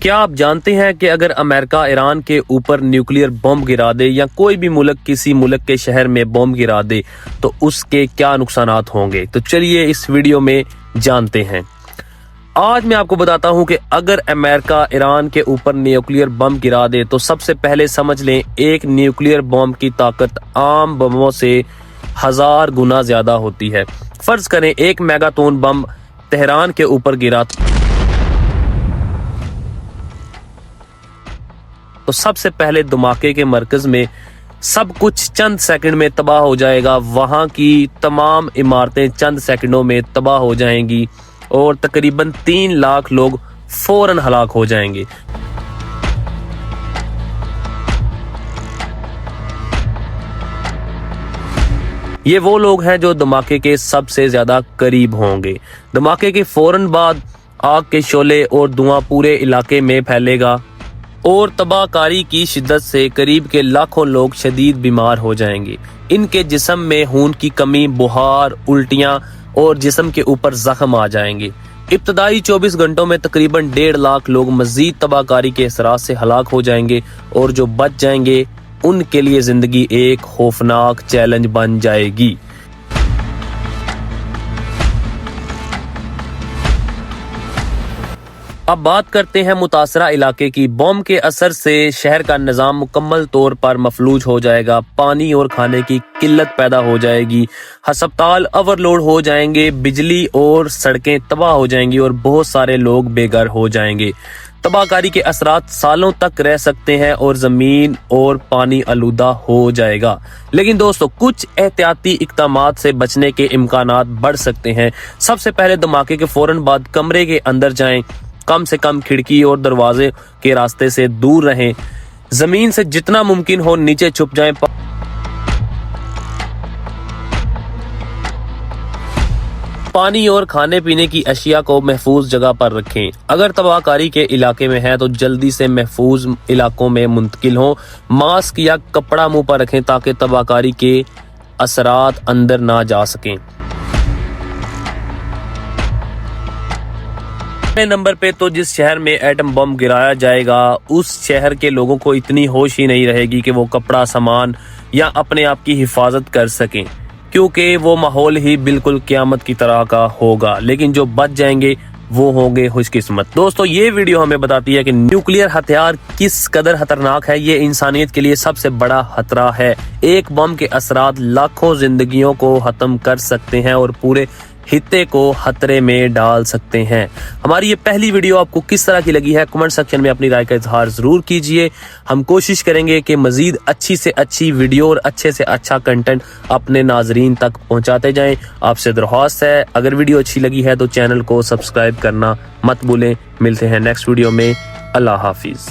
क्या आप जानते हैं कि अगर अमेरिका ईरान के ऊपर न्यूक्लियर बम गिरा दे या कोई भी मुल्क किसी मुल्क के शहर में बम गिरा दे तो उसके क्या नुकसानात होंगे? तो चलिए इस वीडियो में जानते हैं। आज मैं आपको बताता हूं कि अगर अमेरिका ईरान के ऊपर न्यूक्लियर बम गिरा दे तो सबसे पहले समझ लें, एक न्यूक्लियर बम की ताकत आम बमों से 1000 गुना ज्यादा होती है। फर्ज करें एक मेगाटन बम तेहरान के ऊपर गिरा तो सबसे पहले धमाके के मरकज में सब कुछ चंद सेकंड में तबाह हो जाएगा। वहां की तमाम इमारतें चंद सेकंडों में तबाह हो जाएंगी और तकरीबन 3 लाख लोग फौरन हलाक हो जाएंगे। ये वो लोग हैं जो धमाके के सबसे ज्यादा करीब होंगे। धमाके के फौरन बाद आग के शोले और धुआं पूरे इलाके में फैलेगा और तबाहकारी की शिद्दत से करीब के लाखों लोग शदीद बीमार हो जाएंगे। इनके जिस्म में खून की कमी, बुखार, उल्टियां और जिस्म के ऊपर जख्म आ जाएंगे। इब्तदाई 24 घंटों में तकरीबन 1.5 लाख लोग मजीद तबाहकारी के असरात से हलाक हो जाएंगे और जो बच जाएंगे उनके लिए जिंदगी एक खौफनाक चैलेंज बन जाएगी। अब बात करते हैं मुतासरा इलाके की। बम के असर से शहर का निजाम मुकम्मल तौर पर मफलूज हो जाएगा। पानी और खाने की किल्लत पैदा हो जाएगी, अस्पताल ओवरलोड हो जाएंगे, बिजली और सड़कें तबाह हो जाएंगी और बहुत सारे लोग बेघर हो जाएंगे। तबाहकारी के असरात सालों तक रह सकते हैं और जमीन और पानी आलूदा हो जाएगा। लेकिन दोस्तों, कुछ एहतियाती इक़दामात से बचने के इम्कानात बढ़ सकते हैं। सबसे पहले धमाके के फौरन बाद कमरे के अंदर जाएं, कम से कम खिड़की और दरवाजे के रास्ते से दूर रहें, जमीन से जितना मुमकिन हो नीचे छुप जाएं। पानी और खाने पीने की अशिया को महफूज जगह पर रखें। अगर तबाहकारी के इलाके में है तो जल्दी से महफूज इलाकों में मुंतकिल हो। मास्क या कपड़ा मुंह पर रखें ताकि तबाहकारी के असरात अंदर ना जा सकें। नंबर पे तो जिस शहर में एटम बम गिराया जाएगा उस शहर के लोगों को इतनी होश ही नहीं रहेगी कि वो कपड़ा, सामान या अपने आप की हिफाजत कर सकें, क्योंकि वो माहौल ही बिल्कुल क़यामत की तरह का होगा। लेकिन जो बच जाएंगे वो होंगे खुशकिस्मत। दोस्तों, ये वीडियो हमें बताती है कि न्यूक्लियर हथियार किस कदर खतरनाक है। ये इंसानियत के लिए सबसे बड़ा खतरा है। एक बम के असरात लाखों जिंदगियों को खत्म कर सकते हैं और पूरे हित्ते को खतरे में डाल सकते हैं। हमारी ये पहली वीडियो आपको किस तरह की लगी है, कमेंट सेक्शन में अपनी राय का इजहार जरूर कीजिए। हम कोशिश करेंगे कि मजीद अच्छी से अच्छी वीडियो और अच्छे से अच्छा कंटेंट अपने नाजरीन तक पहुंचाते जाएं। आपसे दरख्वास्त है, अगर वीडियो अच्छी लगी है तो चैनल को सब्सक्राइब करना मत भूलें। मिलते हैं नेक्स्ट वीडियो में। अल्लाह हाफिज।